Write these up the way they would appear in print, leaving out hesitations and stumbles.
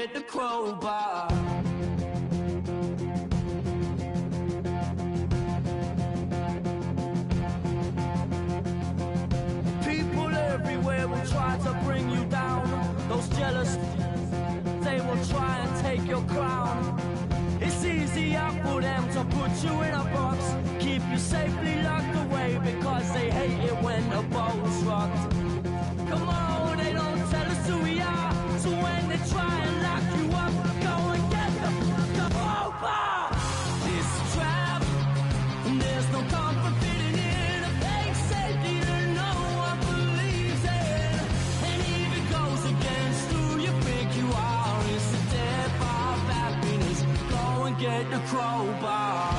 get the crowbar. People everywhere will try to bring you down. Those jealous, they will try and take your crown. It's easier for them to put you in a box, keep you safely locked away, because they hate it when the boat's rocked. Come on, they don't tell us who we are, so when they try and lock you up, go and get the crowbar. This is a trap, and there's no comfort fitting in a fake safety that no one believes in. And if it goes against who you think you are, it's the death of happiness. Go and get the crowbar.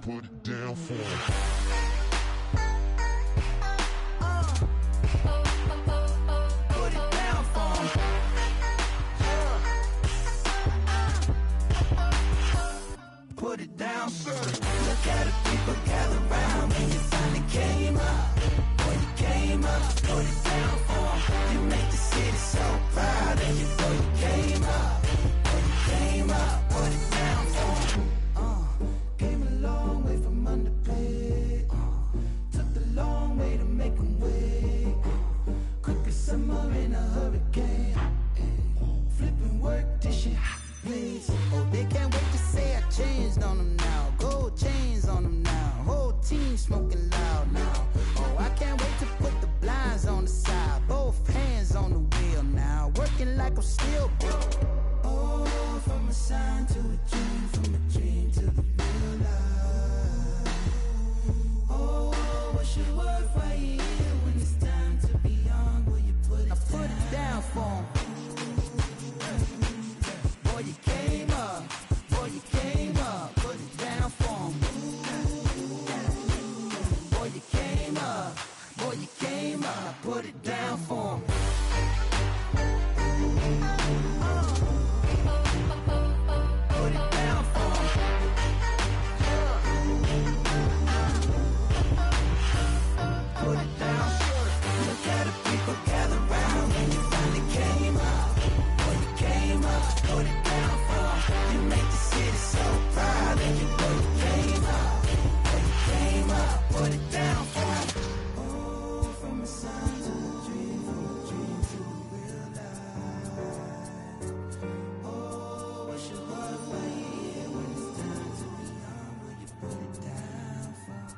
Put it down for him. Put it down for him. Put it down, sir. Look at the people gather round when you finally came up. Boy, you came up. Put it down for him. You make the city so proud of you. Boy, you came up. Boy, you came up. Put it down for him. Came a long way from underpaid. Took the long way to make them wait. Quick as summer in a hurricane. Flipping work till shit bleeds. Oh, they can't wait to say I changed on them now. Gold chains on them now. Whole team smoking loud now. Oh, I can't wait to put the blinds on the side. Both hands on the wheel now. Working like I'm still broke. Oh, from a sign to a dream, from a dream to the real life. Oh, what's your word right here when it's time to be on? Will you put it down? I put it down for 'em. Boy, you came up. Boy, you came up. Put it down for 'em. Boy, you came up. Boy, you came up. Put it down for 'em. Put it down for 'em. Put it down. Look at the people gather round when you finally came up. Boy, you came up. Put it down for 'em. You make the city so proud of you. Boy, you came up. Boy, you came up. Put it down for 'em. Oh, from a sign to a dream, from a dream to a real life. Oh, what's your love right here when it's time to be on? Will you put it down for 'em?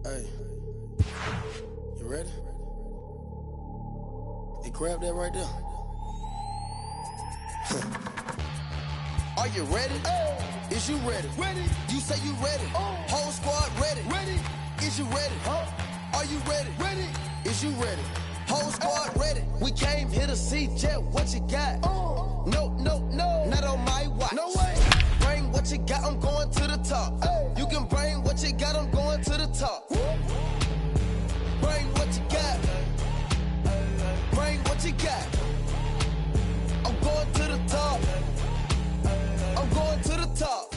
Hey, you ready? Hey, grab that right there. Are you ready? Is you ready? Ready. You say you ready. Whole squad ready. Ready. Is you ready? Are you ready? Ready. Is you ready? Whole squad ready. We came here to see Jet. What you got? No, no, no. Not on my watch. No way. Bring what you got. I'm going to the top. You can bring what you got. I'm going to the top. Bring what you got. Bring what you got. I'm going to the top. I'm going to the top.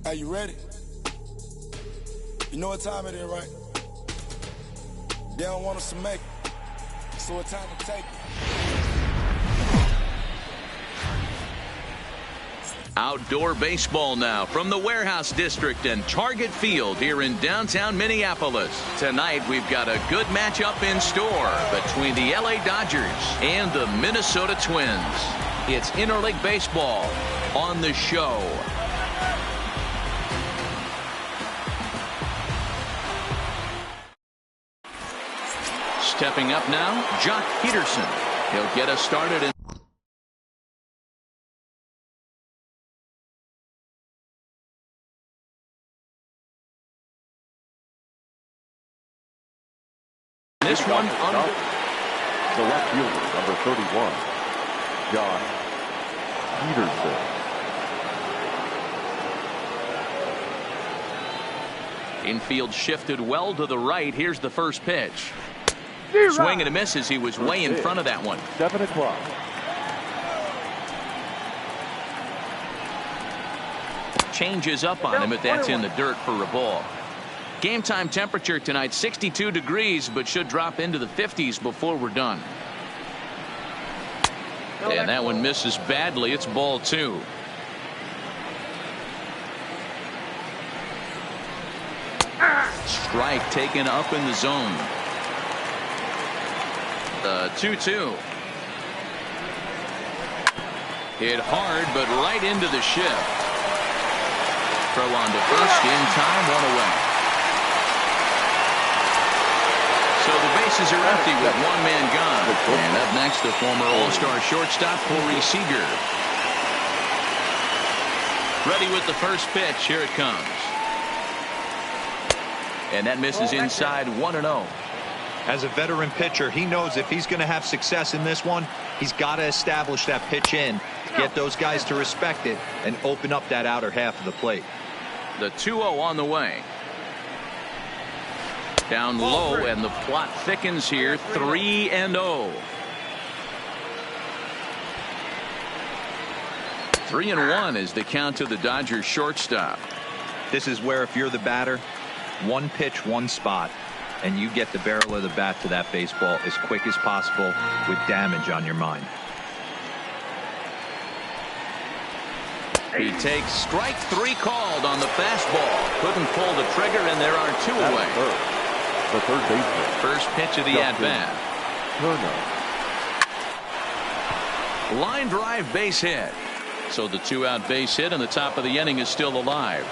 Are you ready? You know what time it is, right? They don't want us to make it, so it's time to take it. Outdoor baseball now from the Warehouse District and Target Field here in downtown Minneapolis. Tonight we've got a good matchup in store between the LA Dodgers and the Minnesota Twins. It's interleague baseball on the show. Stepping up now, Jock Peterson. He'll get us started in this one on the left fielder, number 31, Jock Peterson. Infield shifted well to the right. Here's the first pitch. Swing and a miss as he was way in front of that one. 7 o'clock. Changes up on him, but that's in the dirt for a ball. Game time temperature tonight 62 degrees, but should drop into the 50s before we're done. And that one misses badly. It's ball 2. Strike taken up in the zone. 2-2. Hit hard, but right into the shift. Throw on to first in time, 1 away. So the bases are empty with 1 man gone. And up next, the former All-Star shortstop, Corey Seager. Ready with the first pitch. Here it comes. And that misses inside, 1-0. As a veteran pitcher, he knows if he's going to have success in this one, he's got to establish that pitch in, get those guys to respect it, and open up that outer half of the plate. The 2-0 on the way. Down low, and the plot thickens here. 3-0. 3-1 is the count to the Dodgers shortstop. This is where if you're the batter, 1 pitch, 1 spot, and you get the barrel of the bat to that baseball as quick as possible with damage on your mind. He takes strike 3 called on the fastball. Couldn't pull the trigger, and there are 2 away. The third baseman. First pitch of the at-bat. Line drive base hit. So the 2-out base hit, and the top of the inning is still alive.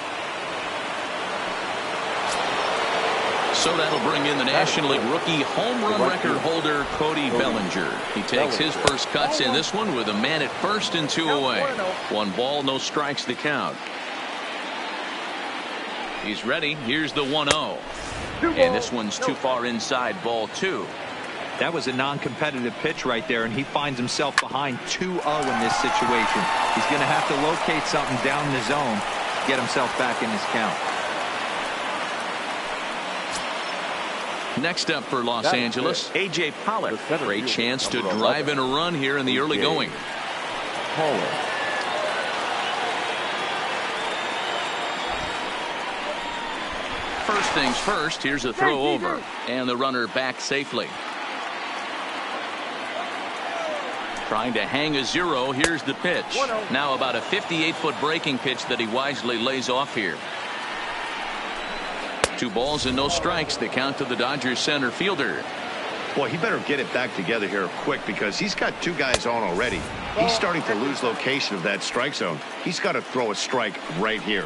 So that'll bring in the National League rookie home run record holder Cody Bellinger. He takes his first cuts in this one with a man at first and 2 away. 1 ball, no strikes to count. He's ready. Here's the 1-0. And this one's too far inside, ball 2. That was a non-competitive pitch right there, and he finds himself behind 2-0 in this situation. He's going to have to locate something down the zone to get himself back in this count. Next up for Los Angeles, A.J. Pollock. Great chance to drive in a run here in the early going. First things first, here's a throw over, and the runner back safely. Trying to hang a 0. Here's the pitch. Now about a 58-foot breaking pitch that he wisely lays off here. 2 balls and no strikes. The count to the Dodgers center fielder. Boy, he better get it back together here quick because he's got 2 guys on already. He's starting to lose location of that strike zone. He's got to throw a strike right here.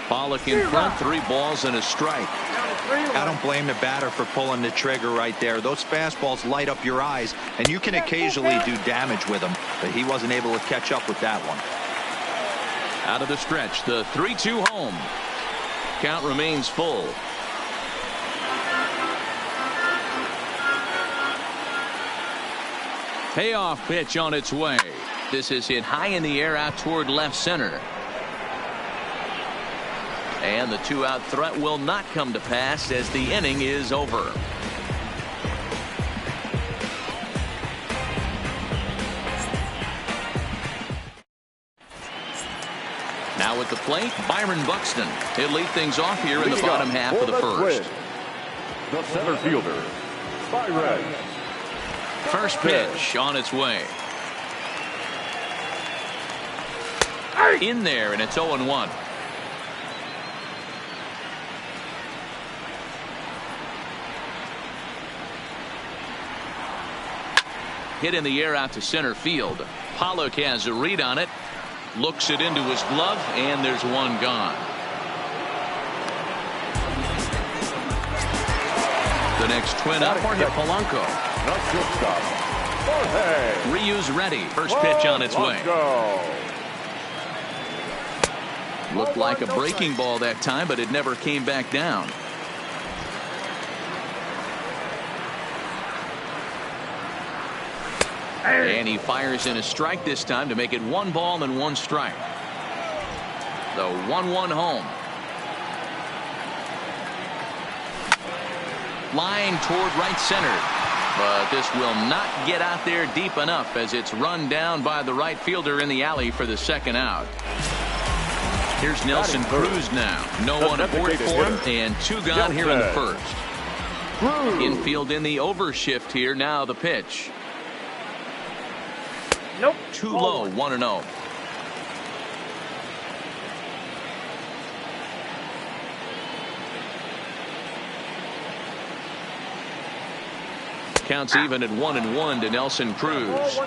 Pollock in front, 3 balls and a strike. I don't blame the batter for pulling the trigger right there. Those fastballs light up your eyes, and you can occasionally do damage with them, but he wasn't able to catch up with that one. Out of the stretch, the 3-2 home. Count remains full. Payoff pitch on its way. This is hit high in the air out toward left center. And the 2-out threat will not come to pass as the inning is over. Now at the plate, Byron Buxton. He'll lead things off here in the bottom half of the first. The center fielder, Byron. First pitch on its way. In there, and it's 0-1. Hit in the air out to center field. Pollock has a read on it. Looks it into his glove, and there's one gone. The next twin up for hit Polanco. Ryu's ready. First pitch on its way. Looked like a breaking ball that time, but it never came back down. And he fires in a strike this time to make it 1 ball and 1 strike. The 1-1 home. Line toward right center. But this will not get out there deep enough as it's run down by the right fielder in the alley for the second out. Here's Nelson Cruz now. No one aboard for him, and 2 gone here in the first. Infield in the overshift here. Now the pitch. Nope. Too low. 1-0. Counts even at 1-1 to Nelson Cruz.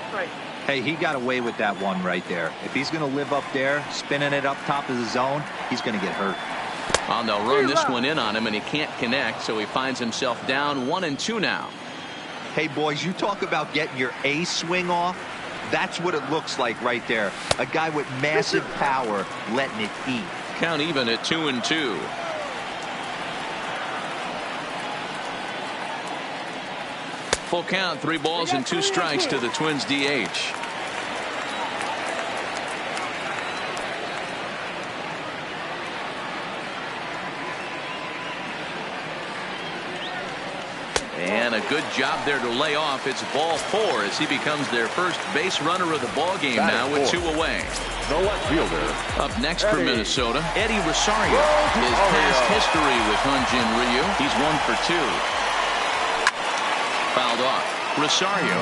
Hey, he got away with that one right there. If he's going to live up there, spinning it up top of the zone, he's going to get hurt. Well, they'll run this one in on him, and he can't connect, so he finds himself down 1-2 now. Hey, boys, you talk about getting your A swing off. That's what it looks like right there. A guy with massive power letting it eat. Count even at 2-2. Full count, 3 balls and 2 strikes to the Twins DH. And a good job there to lay off. It's ball 4 as he becomes their first base runner of the ball game now with 2 away. The left fielder. Up next for Minnesota, Eddie Rosario. His past history with Hyun-Jin Ryu. He's 1 for 2. Fouled off. Rosario,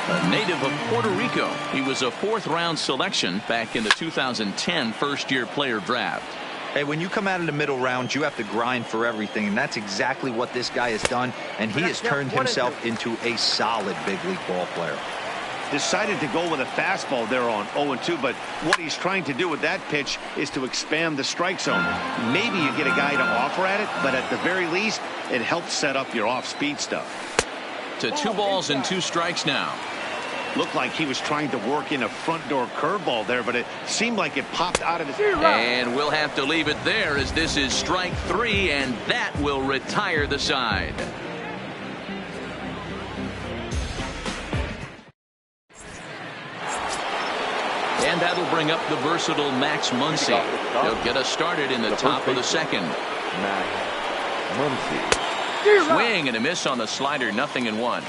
a native of Puerto Rico. He was a 4th-round selection back in the 2010 first-year player draft. Hey, when you come out of the middle round, you have to grind for everything, and that's exactly what this guy has done, and he has turned himself into a solid big league ball player. Decided to go with a fastball there on 0-2, but what he's trying to do with that pitch is to expand the strike zone. Maybe you get a guy to offer at it, but at the very least, it helps set up your off-speed stuff. To 2 balls and 2 strikes now. Looked like he was trying to work in a front door curveball there, but it seemed like it popped out of his... And we'll have to leave it there as this is strike 3, and that will retire the side. And that'll bring up the versatile Max Muncy. He'll get us started in the top of the second. Max Muncy. Swing and a miss on the slider, 0-1.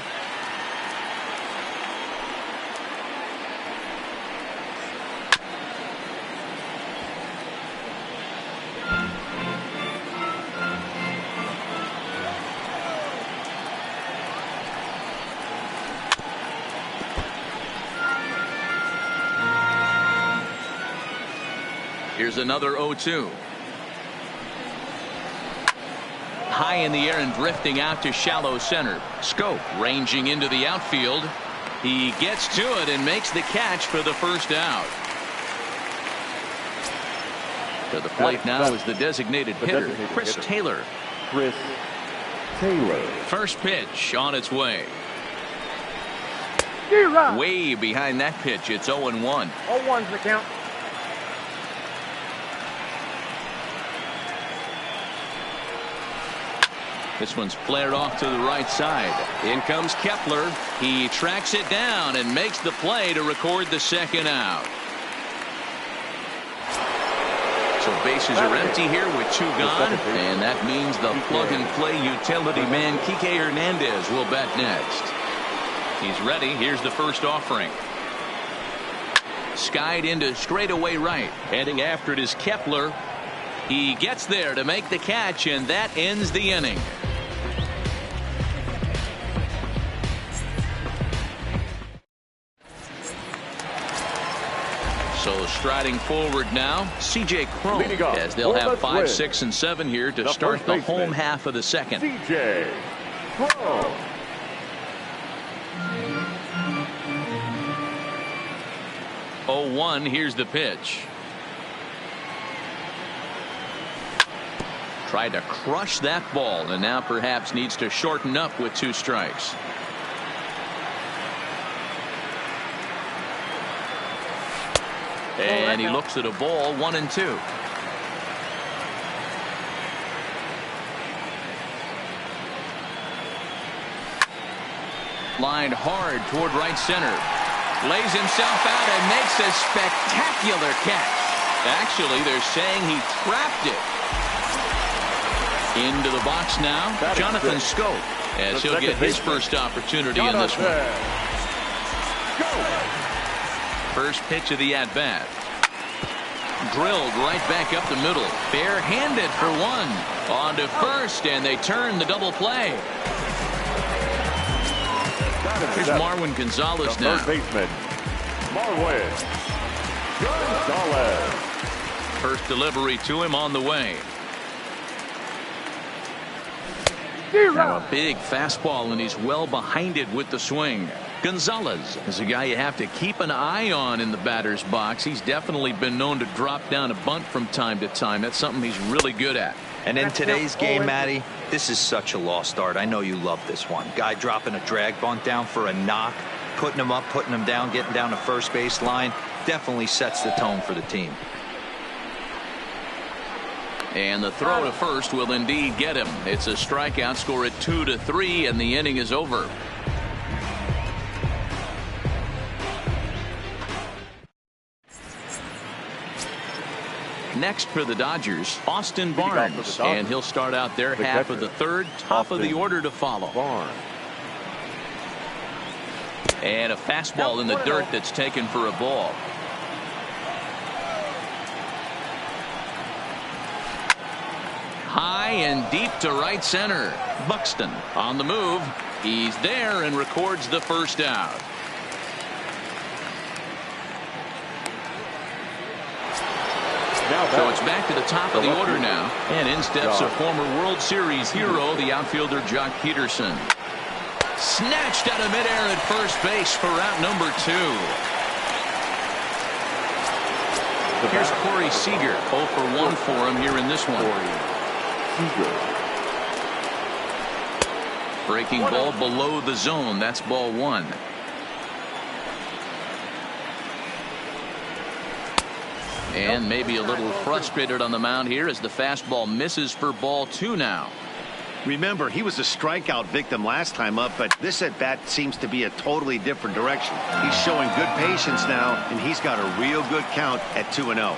Here's another 0-2. High in the air and drifting out to shallow center. Scope ranging into the outfield. He gets to it and makes the catch for the first out. To the plate now is the designated hitter, Chris Taylor. Chris Taylor. First pitch on its way. Way behind that pitch. It's 0-1. 0-1's the count. This one's flared off to the right side. In comes Kepler. He tracks it down and makes the play to record the second out. So bases are empty here with 2 gone, and that means the plug-and-play utility man Kike Hernandez will bat next. He's ready. Here's the first offering. Skied into straightaway right. Heading after it is Kepler. He gets there to make the catch, and that ends the inning. So striding forward now, C.J. Cron, as they'll have 5, 6, and 7 here to start the home half of the second. C.J. Cron. 0-1, here's the pitch. Tried to crush that ball, and now perhaps needs to shorten up with 2 strikes. And he looks at a ball, 1-2. Lined hard toward right center. Lays himself out and makes a spectacular catch. Actually, they're saying he trapped it. Into the box now, Jonathan Scope, as he'll get his first opportunity in this one. First pitch of the at-bat. Drilled right back up the middle. Barehanded for 1. On to first, and they turn the double play. Here's Marwin Gonzalez now. Third baseman, Marwin Gonzalez. First delivery to him on the way. Now a big fastball, and he's well behind it with the swing. Gonzalez is a guy you have to keep an eye on in the batter's box. He's definitely been known to drop down a bunt from time to time. That's something he's really good at. And in today's game, Matty, this is such a lost art. I know you love this one. Guy dropping a drag bunt down for a knock, putting him up, putting him down, getting down to first base line. Definitely sets the tone for the team. And the throw to first will indeed get him. It's a strikeout, score at 2-3, and the inning is over. Next for the Dodgers, Austin Barnes, and he'll start out their half of the third, top of the order to follow. And a fastball in the dirt that's taken for a ball. High and deep to right center. Buxton on the move. He's there and records the first out. So it's back to the top of the order now. And in steps a former World Series hero, the outfielder Jock Peterson. Snatched out of midair at first base for out number 2. Here's Corey Seager. 0 for 1 for him here in this one. Breaking ball below the zone. That's ball 1. And maybe a little frustrated on the mound here as the fastball misses for ball 2 now. Remember, he was a strikeout victim last time up, but this at-bat seems to be a totally different direction. He's showing good patience now, and he's got a real good count at 2-0.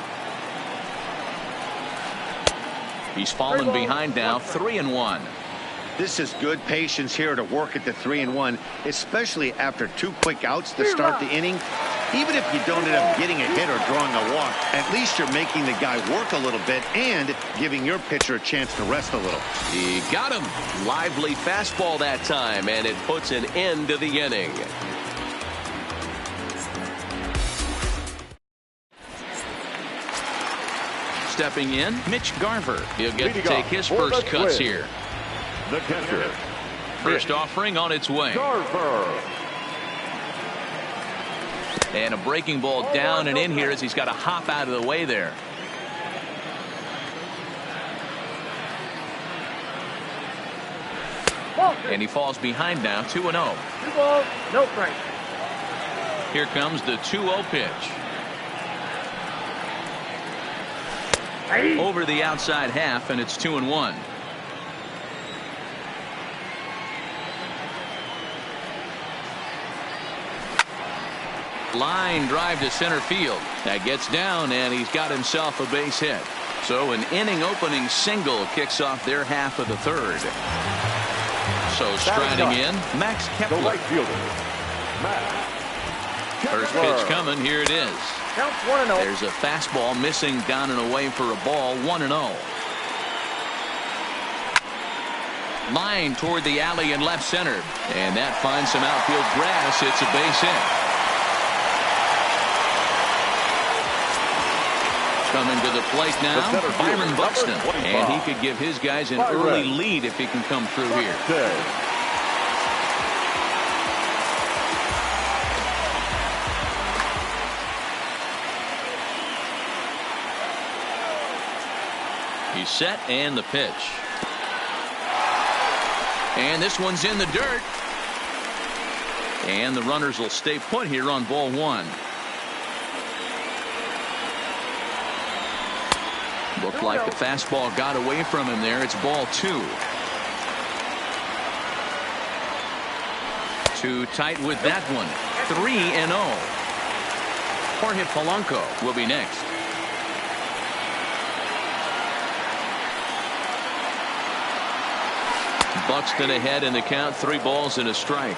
He's fallen behind now, 3-1. This is good patience here to work at the 3-1, especially after 2 quick outs to start the inning. Even if you don't end up getting a hit or drawing a walk, at least you're making the guy work a little bit and giving your pitcher a chance to rest a little. He got him. Lively fastball that time, and it puts an end to the inning. Stepping in, Mitch Garver. He'll get to take his first cuts here. The catcher. First offering on its way. Garver. And a breaking ball down and in here as he's got to hop out of the way there. And he falls behind now, 2-0. 2 balls, no strike. Here comes the 2-0 pitch. Over the outside half, and it's 2-1. Line drive to center field. That gets down, and he's got himself a base hit. So an inning opening single kicks off their half of the third. So striding in, Max Kepler. The right fielder, Max. First pitch coming. Here it is. Counts 1-0. There's a fastball missing down and away for a ball. 1-0. Line toward the alley in left center, and that finds some outfield grass. It's a base hit. Coming to the plate now, Byron Buxton. And he could give his guys an early lead if he can come through here. He's set, and the pitch. And this one's in the dirt. And the runners will stay put here on ball one. Looked like the fastball got away from him there. It's ball two. Too tight with that one. 3-0. Jorge Polanco will be next. Buxton ahead in the count. 3 balls and a strike.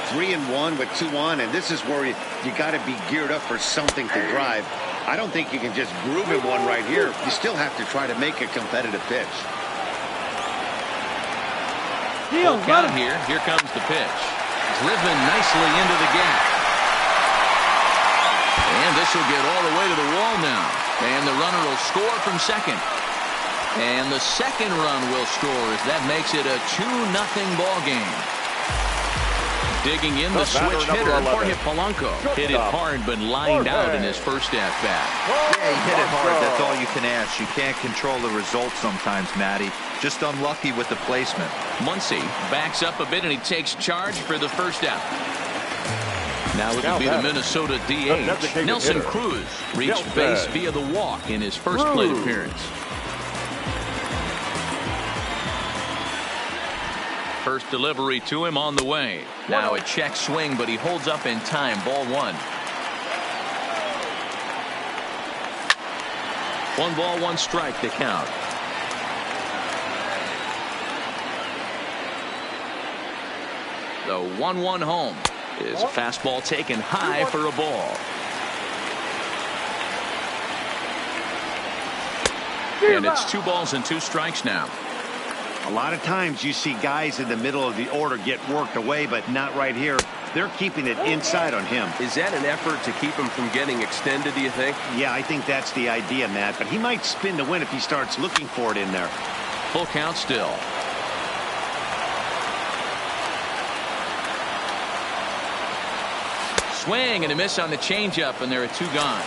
3-1 with 2 on, and this is where you got to be geared up for something to drive. I don't think you can just groove in one right here. You still have to try to make a competitive pitch. Full count here. Here comes the pitch. Driven nicely into the gap. And this will get all the way to the wall now. And the runner will score from second. And the second run will score as that makes it a 2-0 ball game. Digging in the switch hitter, Jorge Polanco. Hit it hard, but lined out in his first at-bat. Yeah, he hit it hard. That's all you can ask. You can't control the result sometimes, Matty. Just unlucky with the placement. Muncy backs up a bit, and he takes charge for the first out. Now it will be the Minnesota DH. Nelson Cruz reached base via the walk in his first plate appearance. First delivery to him on the way. Now a check swing, but he holds up in time. Ball one. 1 ball, 1 strike to count. The 1-1 home is fastball taken high for a ball. And it's 2 balls and 2 strikes now. A lot of times you see guys in the middle of the order get worked away, but not right here. They're keeping it inside on him. Is that an effort to keep him from getting extended, do you think? Yeah, I think that's the idea, Matt. But he might spin to win if he starts looking for it in there. Full count still. Swing and a miss on the changeup, and there are 2 gone.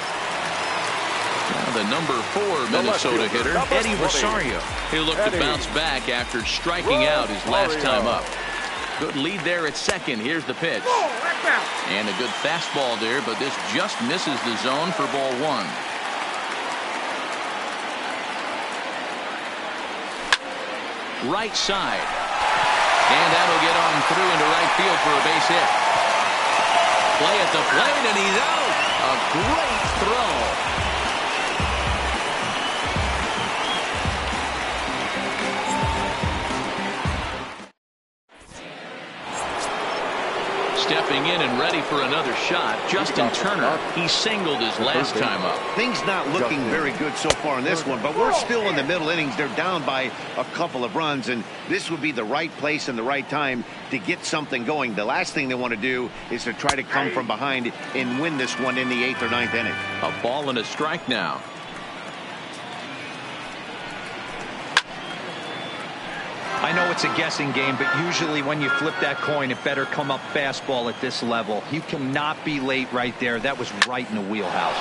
Now the number 4 Minnesota hitter, Eddie Rosario. He'll look to bounce back after striking out his last time up. Good lead there at second. Here's the pitch. And a good fastball there, but this just misses the zone for ball 1. Right side. And that'll get on through into right field for a base hit. Play at the plate, and he's out. A great throw. Stepping in and ready for another shot, Justin Turner. He singled his last time up. Things not looking very good so far in this one, but we're still in the middle innings. They're down by a couple of runs, and this would be the right place and the right time to get something going. The last thing they want to do is to try to come from behind and win this one in the 8th or 9th inning. A ball and a strike now. I know it's a guessing game, but usually when you flip that coin, it better come up fastball at this level. You cannot be late right there. That was right in the wheelhouse.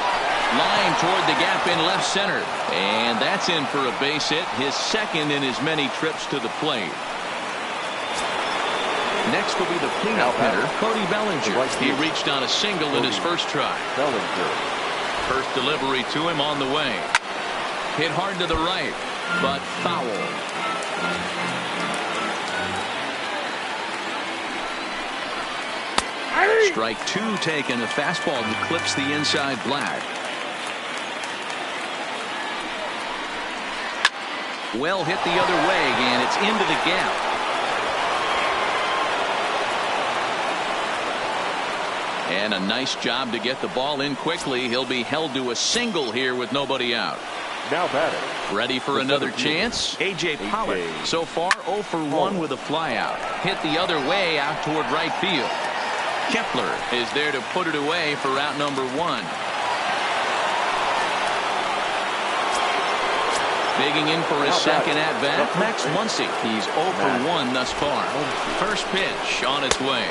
Line toward the gap in left center. And that's in for a base hit, his second in as many trips to the plate. Next will be the cleanup hitter, Cody Bellinger. He reached on a single in his first try. First delivery to him on the way. Hit hard to the right, but foul. Strike 2 taken. A fastball that clips the inside black. Well hit the other way, and it's into the gap. And a nice job to get the ball in quickly. He'll be held to a single here with nobody out. Now batting. Ready for another chance? A.J. Pollock. So far 0 for 1 with a flyout. Hit the other way out toward right field. Kepler is there to put it away for out number 1. Digging in for his second at-bat, Max Muncy. He's 0 for 1 thus far. First pitch on its way.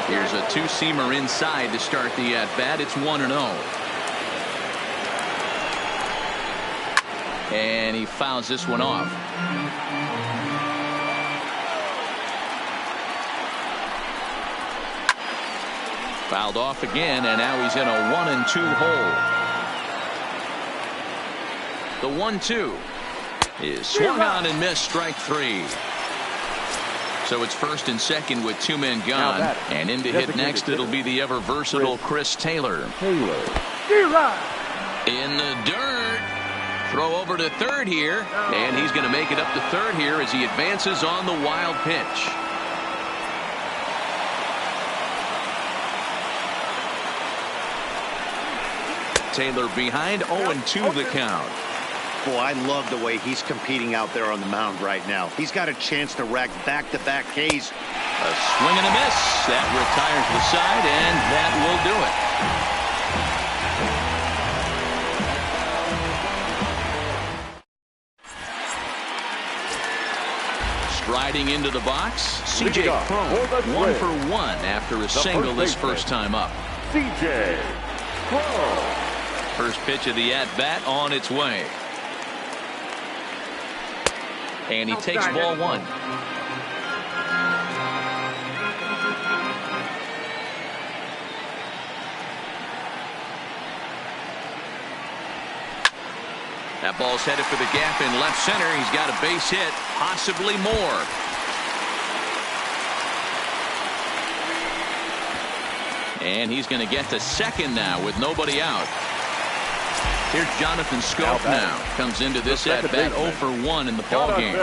Here's a two-seamer inside to start the at-bat. It's 1-0. And he fouls this one off. Fouled off again, and now he's in a 1-2 hole. The 1-2 is swung on and missed, strike 3. So it's first and second with 2 men gone, and in to hit next it'll be the ever versatile Chris Taylor. In the dirt. Throw over to third here, and he's going to make it up to third here as he advances on the wild pitch. Taylor behind, 0-2 the count. Boy, I love the way he's competing out there on the mound right now. He's got a chance to rack back-to-back Ks. A swing and a miss. That retires the side, and that will do it. Striding into the box, C.J. Cron, 1 for 1 after a single his first time up. C.J. Cron. First pitch of the at-bat on its way. And he takes ball 1. That ball's headed for the gap in left center. He's got a base hit, possibly more. And he's going to get to second now with nobody out. Here's Jonathan Scope now. Comes into this at-bat 0 for 1 in the ballgame.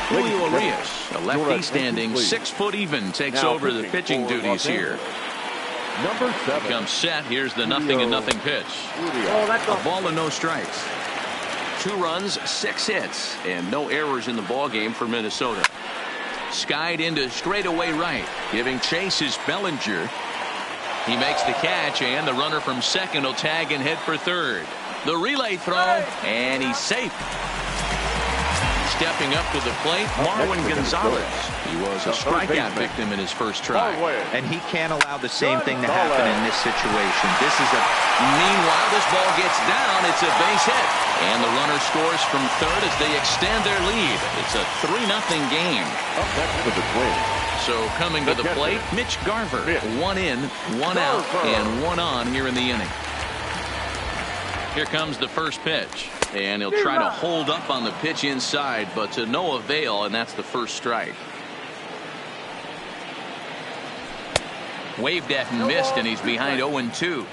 Julio Arias, a lefty standing 6 foot even, takes over the pitching duties here. Number 7 comes set. Here's the 0-0 pitch. A ball and no strikes. 2 runs, 6 hits, and no errors in the ballgame for Minnesota. Skied into straightaway right, giving chase is Bellinger. He makes the catch, and the runner from second will tag and head for third. The relay throw, and he's safe. Stepping up to the plate, Marwin Gonzalez. He was a strikeout victim in his first try. And he can't allow the same thing to happen in this situation. Meanwhile, this ball gets down. It's a base hit. And the runner scores from third as they extend their lead. It's a 3-0 game. Up next for the Twins. So coming to the plate, Mitch Garver. 1 in, 1 out, and 1 on here in the inning. Here comes the first pitch. And he'll try to hold up on the pitch inside, but to no avail, and that's the first strike. Waved at and missed, and he's behind 0-2.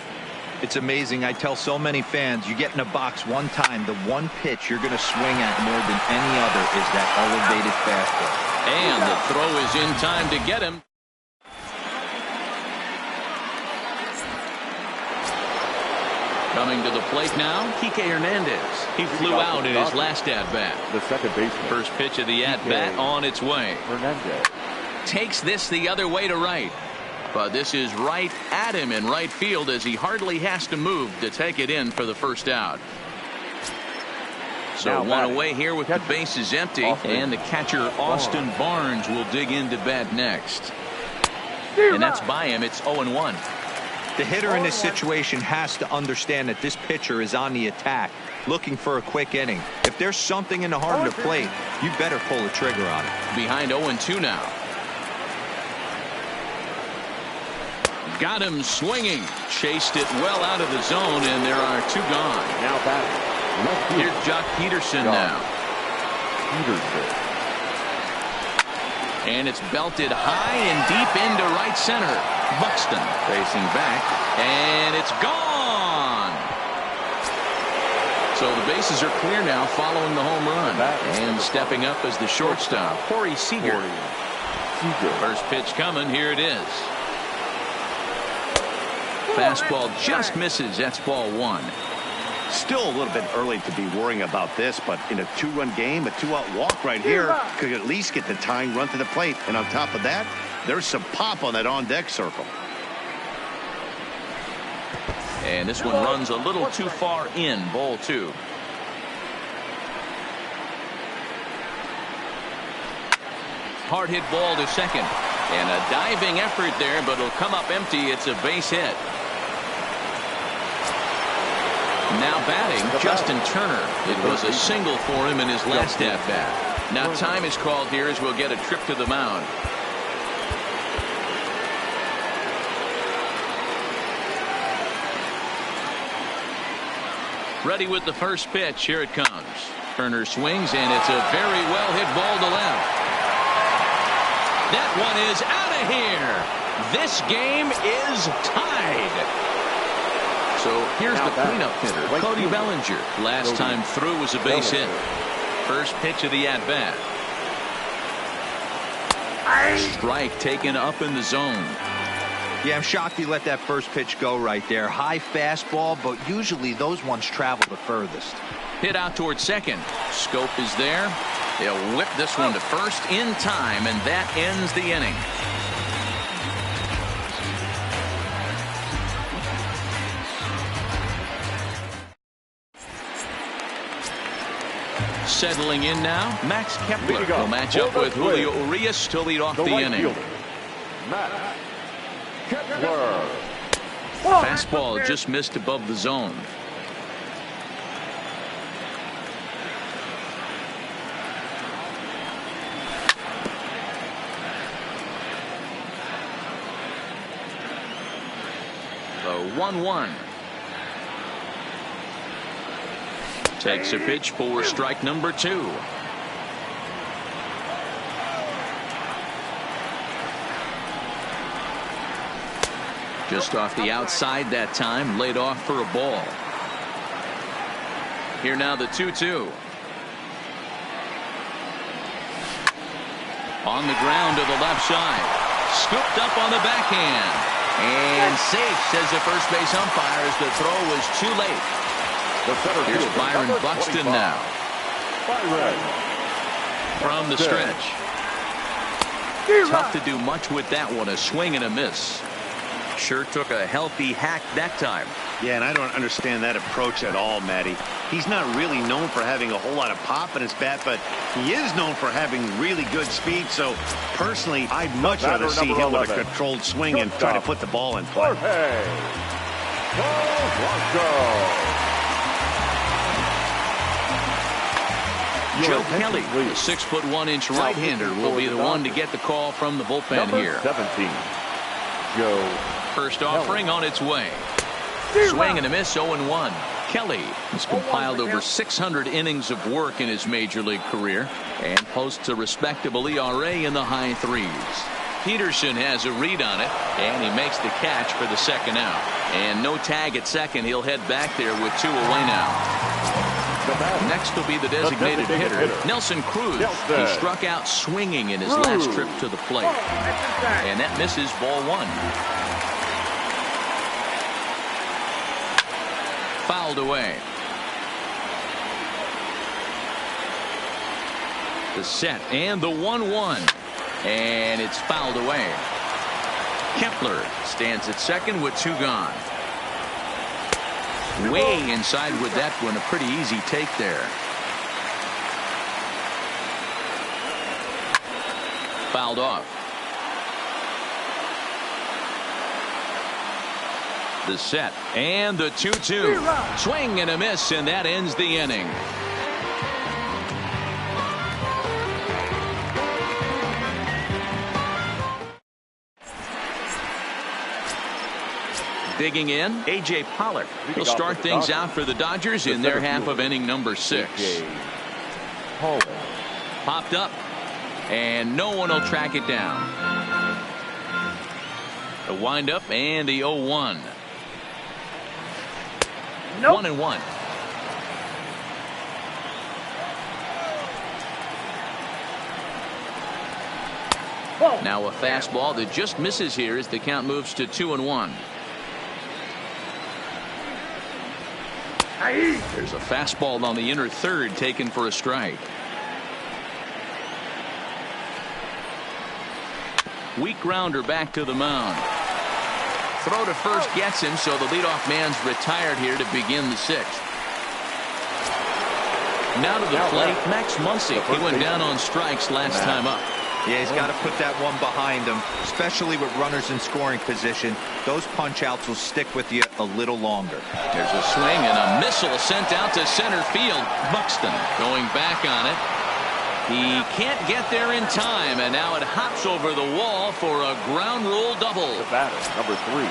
It's amazing. I tell so many fans, you get in a box one time, the one pitch you're going to swing at more than any other is that elevated fastball. And the throw is in time to get him. Coming to the plate now, Kike Hernandez. He flew out in his last at-bat. The second baseman. First pitch of the at-bat on its way. Hernandez takes this the other way to right. But this is right at him in right field as he hardly has to move to take it in for the first out. So one away here with the bases empty, and the catcher Austin Barnes will dig into bat next. And that's by him. It's 0-1. The hitter in this situation has to understand that this pitcher is on the attack, looking for a quick inning. If there's something in the heart of the plate, you better pull the trigger on it. Behind 0-2 now. Got him swinging. Chased it well out of the zone, and there are 2 gone. now batting. Here's Jock Peterson now. And it's belted high and deep into right center. Buxton facing back, and it's gone. So the bases are clear now following the home run. And stepping up as the shortstop, Corey Seager. First pitch coming, here it is. Fastball just misses. That's ball 1. Still a little bit early to be worrying about this, but in a 2-run game, a 2-out walk right here could at least get the tying run to the plate. And on top of that, there's some pop on that on-deck circle. And this one runs a little too far in. Ball 2. Hard hit ball to second. And a diving effort there, but it'll come up empty. It's a base hit. Now batting, Justin Turner. It was a single for him in his last at-bat. Now time is called here as we'll get a trip to the mound. Ready with the first pitch. Here it comes. Turner swings, and it's a very well hit ball to left. That one is out of here. This game is tied. So here's the cleanup hitter, Cody Bellinger. Last time through was a base hit. First pitch of the at-bat. Strike taken up in the zone. Yeah, I'm shocked he let that first pitch go right there. High fastball, but usually those ones travel the furthest. Hit out towards second. Scope is there. They'll whip this one to first in time, and that ends the inning. Settling in now, Max Kepler will match up with Julio Urias to lead off the inning. Max Kepler. Fastball just missed above the zone. The 1-1. Takes a pitch for strike number 2. Just off the outside that time, laid off for a ball. Here now the 2-2. On the ground to the left side. Scooped up on the backhand. And safe, says the first base umpire, as the throw was too late. Here's Byron Buxton now. From the stretch. Tough to do much with that one. A swing and a miss. Sure took a healthy hack that time. Yeah, and I don't understand that approach at all, Matty. He's not really known for having a whole lot of pop in his bat, but he is known for having really good speed. So, personally, I'd much rather see him with a controlled swing and try to put the ball in play. Joe Kelly, the 6'1" right-hander, will be the one to get the call from the bullpen here. 17. Joe. First offering on its way. Swing and a miss, 0-1. Kelly has compiled over 600 innings of work in his major league career and posts a respectable ERA in the high 3s. Peterson has a read on it, and he makes the catch for the second out. And no tag at second. He'll head back there with 2 away now. Next will be the designated hitter, Nelson Cruz. He struck out swinging in his last trip to the plate. And that misses, ball 1. Fouled away. The set and the 1-1. And it's fouled away. Kepler stands at second with 2 gone. Way inside with that one. A pretty easy take there. Fouled off. The set and the 2-2. Swing and a miss, and that ends the inning. Digging in, A.J. Pollock will start things out for the Dodgers in their half of inning number 6. Popped up, and no one will track it down. The windup and the 0-1. 1-1. Now a fastball that just misses here as the count moves to 2-1. There's a fastball on the inner third taken for a strike. Weak grounder back to the mound. Throw to first gets him, so the leadoff man's retired here to begin the sixth. Now to the plate, Max Muncy. He went down on strikes last time up. Yeah, he's got to put that one behind him, especially with runners in scoring position. Those punch-outs will stick with you a little longer. There's a swing and a missile sent out to center field. Buxton going back on it. He can't get there in time, and now it hops over the wall for a ground rule double. The batter, number 3.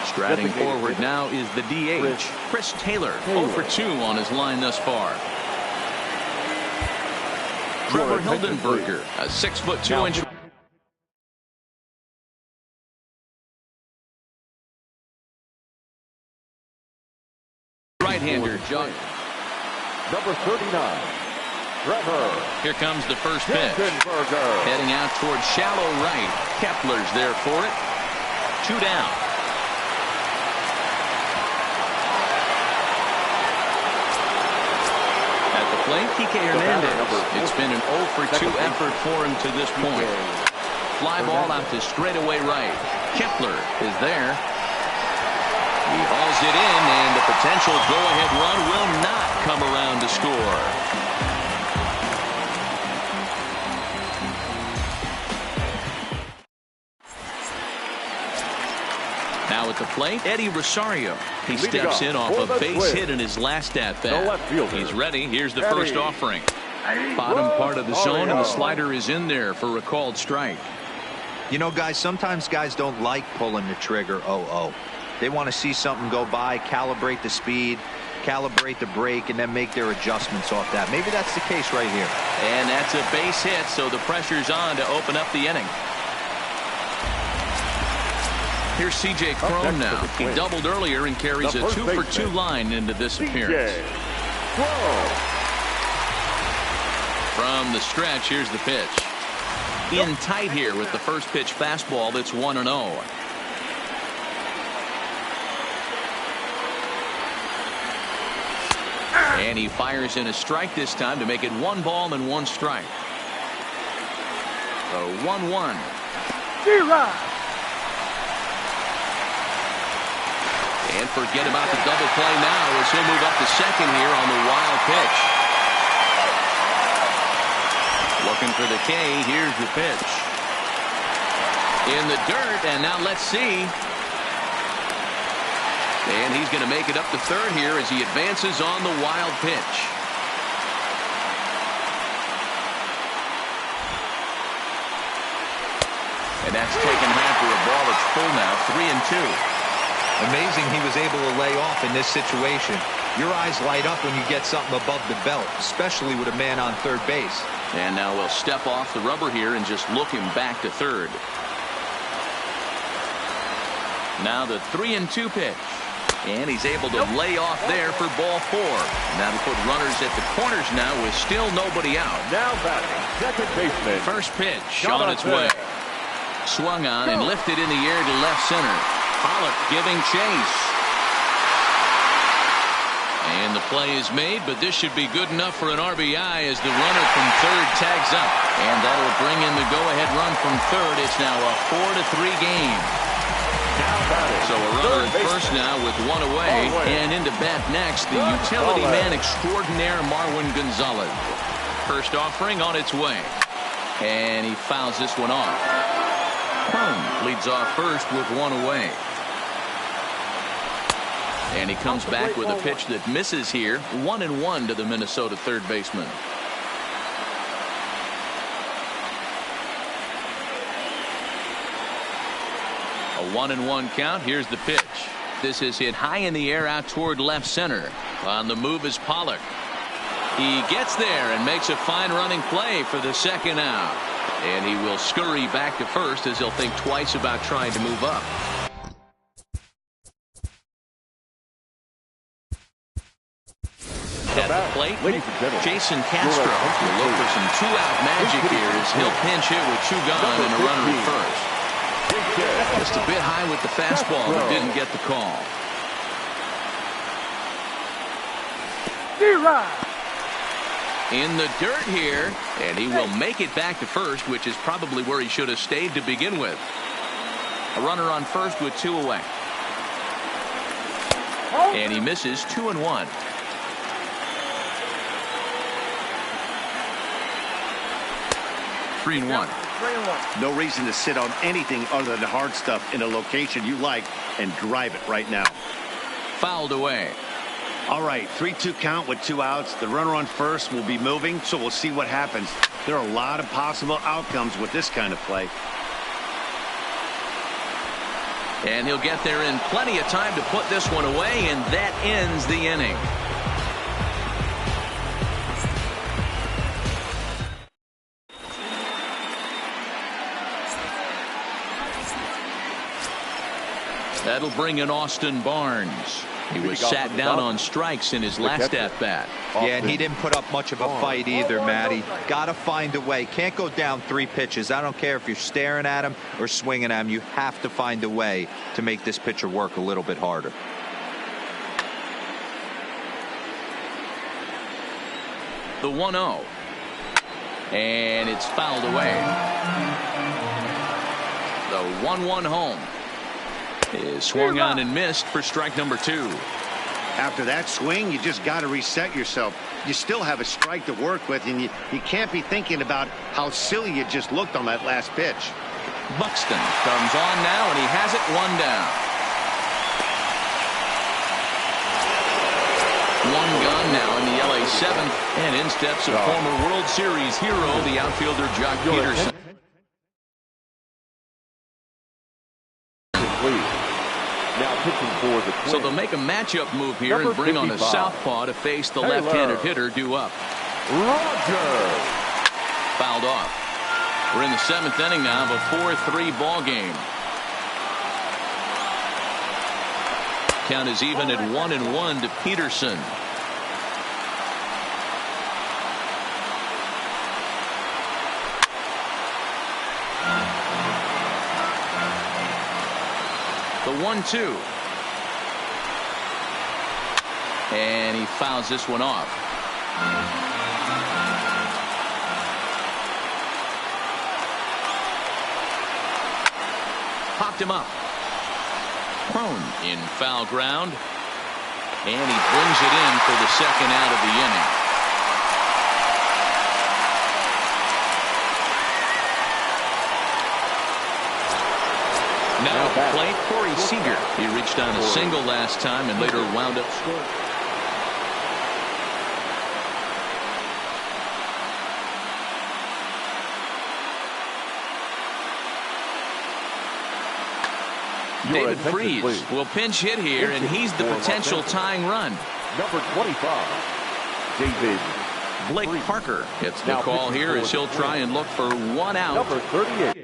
Striding forward now is the DH, Chris Taylor. 0 for 2 on his line thus far. Trevor Hildenberger, a 6'2" right-hander. Number 39, Trevor. Here comes the first pitch. Heading out towards shallow right. Kepler's there for it. 2 down. Kike Hernandez. It's been an 0 for 2 effort for him to this point. Fly ball out to straightaway right. Kepler is there. He hauls it in, and the potential go-ahead run will not come around to score. Now at the plate, Eddie Rosario. He steps in off a base hit in his last at-bat. He's ready. Here's the first offering. Bottom part of the zone, and the slider is in there for a called strike. You know, guys, sometimes guys don't like pulling the trigger 0-0. They want to see something go by, calibrate the speed, calibrate the brake, and then make their adjustments off that. Maybe that's the case right here. And that's a base hit, so the pressure's on to open up the inning. Here's C.J. Cron now. He doubled earlier and carries a 2 for 2 line into this appearance. From the stretch, here's the pitch. In tight here with the first pitch fastball that's 1-0. And he fires in a strike this time to make it 1 ball and 1 strike. So 1-1. And forget about the double play now as he'll move up to second here on the wild pitch. Looking for the K. Here's the pitch. In the dirt, and now let's see. And he's going to make it up to third here as he advances on the wild pitch. And that's taken half for a ball. It's full now, 3-2. Amazing he was able to lay off in this situation. Your eyes light up when you get something above the belt, especially with a man on third base. And now we'll step off the rubber here and just look him back to third. Now the 3-2 pitch. And he's able to lay off there for ball 4. Now to put runners at the corners now with still nobody out. Now batting, second baseman. First pitch on its way. Swung on and lifted in the air to left center. Pollock giving chase. And the play is made, but this should be good enough for an RBI as the runner from third tags up. And that'll bring in the go-ahead run from third. It's now a 4-3 game. So a runner at first now with 1 away. And into bat next, the utility man extraordinaire Marwin Gonzalez. First offering on its way. And he fouls this one off. Cron leads off first with 1 away. And he comes back with a pitch that misses here. 1-1 to the Minnesota third baseman. A 1-1 count. Here's the pitch. This is hit high in the air out toward left center. On the move is Pollock. He gets there and makes a fine running play for the second out. And he will scurry back to first as he'll think twice about trying to move up. At the plate, Jason Castro will look for some 2-out magic here as he'll pinch hit with 2 gone and a runner at first. Just a bit high with the fastball, but didn't get the call. In the dirt here, and he will make it back to first, which is probably where he should have stayed to begin with. A runner on first with 2 away. And he misses 2-1. Three and one. No reason to sit on anything other than hard stuff in a location you like and drive it right now. Fouled away. All right, 3-2 count with 2 outs. The runner on first will be moving, so we'll see what happens. There are a lot of possible outcomes with this kind of play. And he'll get there in plenty of time to put this one away, and that ends the inning. That'll bring in Austin Barnes. He was sat down on strikes in his last at-bat. Yeah, and he didn't put up much of a fight either, Matty. Got to find a way. Can't go down 3 pitches. I don't care if you're staring at him or swinging at him. You have to find a way to make this pitcher work a little bit harder. The 1-0. And it's fouled away. The 1-1 home is swung on and missed for strike number 2. After that swing, you just got to reset yourself. You still have a strike to work with, and you can't be thinking about how silly you just looked on that last pitch. Buxton comes on now, and he has it 1 down. 1 gone now in the LA 7th, and in steps a former World Series hero, the outfielder Jock Peterson. So they'll make a matchup move here and bring on a southpaw to face the left-handed hitter due up. Rogers. Fouled off. We're in the 7th inning now of a 4-3 ball game. Count is even at 1-1 to Peterson. The 1-2. And he fouls this one off. Popped him up. Prone in foul ground. And he brings it in for the 2nd out of the inning. Now plate Corey Seager. He reached on a single last time and later wound up scoring. David Freese will pinch hit here, and he's the potential tying run. Number 25, David Blake Parker gets the call here as he'll try and look for 1 out. Number 38.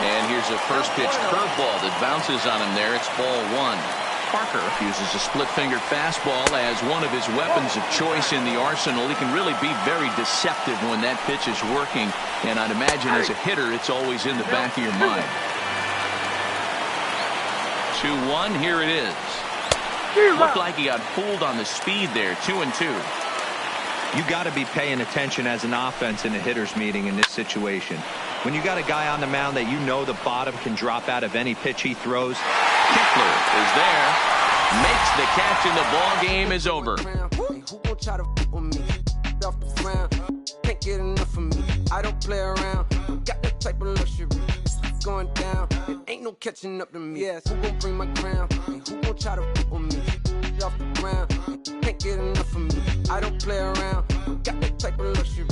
And here's a first pitch curveball that bounces on him there. It's ball 1. Parker uses a split-fingered fastball as one of his weapons of choice in the arsenal. He can really be very deceptive when that pitch is working, and I'd imagine as a hitter it's always in the back of your mind. 2-1, here it is. Looked like he got fooled on the speed there. 2-2. You got to be paying attention as an offense in a hitter's meeting in this situation. When you got a guy on the mound that you know the bottom can drop out of any pitch he throws. Kiffler is there, makes the catch, and the ball game is over. Can't get enough of me. I don't play around. Got that type of luxury. Going down, it ain't no catching up to me. Yes, who gon' bring my crown? And who gon' try to with me? Off the ground, can't get enough of me. I don't play around. Got that type of luxury.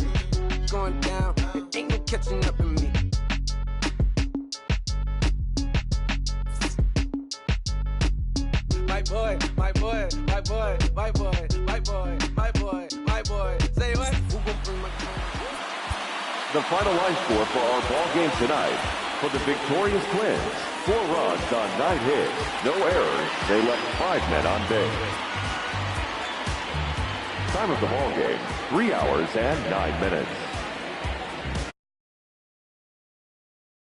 Going down, it ain't no catching up to me. My boy, my boy, my boy, my boy, my boy, my boy, my boy. Say what? Who gon' bring my crown? The final line score for our ball game tonight. For the victorious Twins, 4 runs on 9 hits, no errors. They left 5 men on base. Time of the ball game, 3 hours and 9 minutes.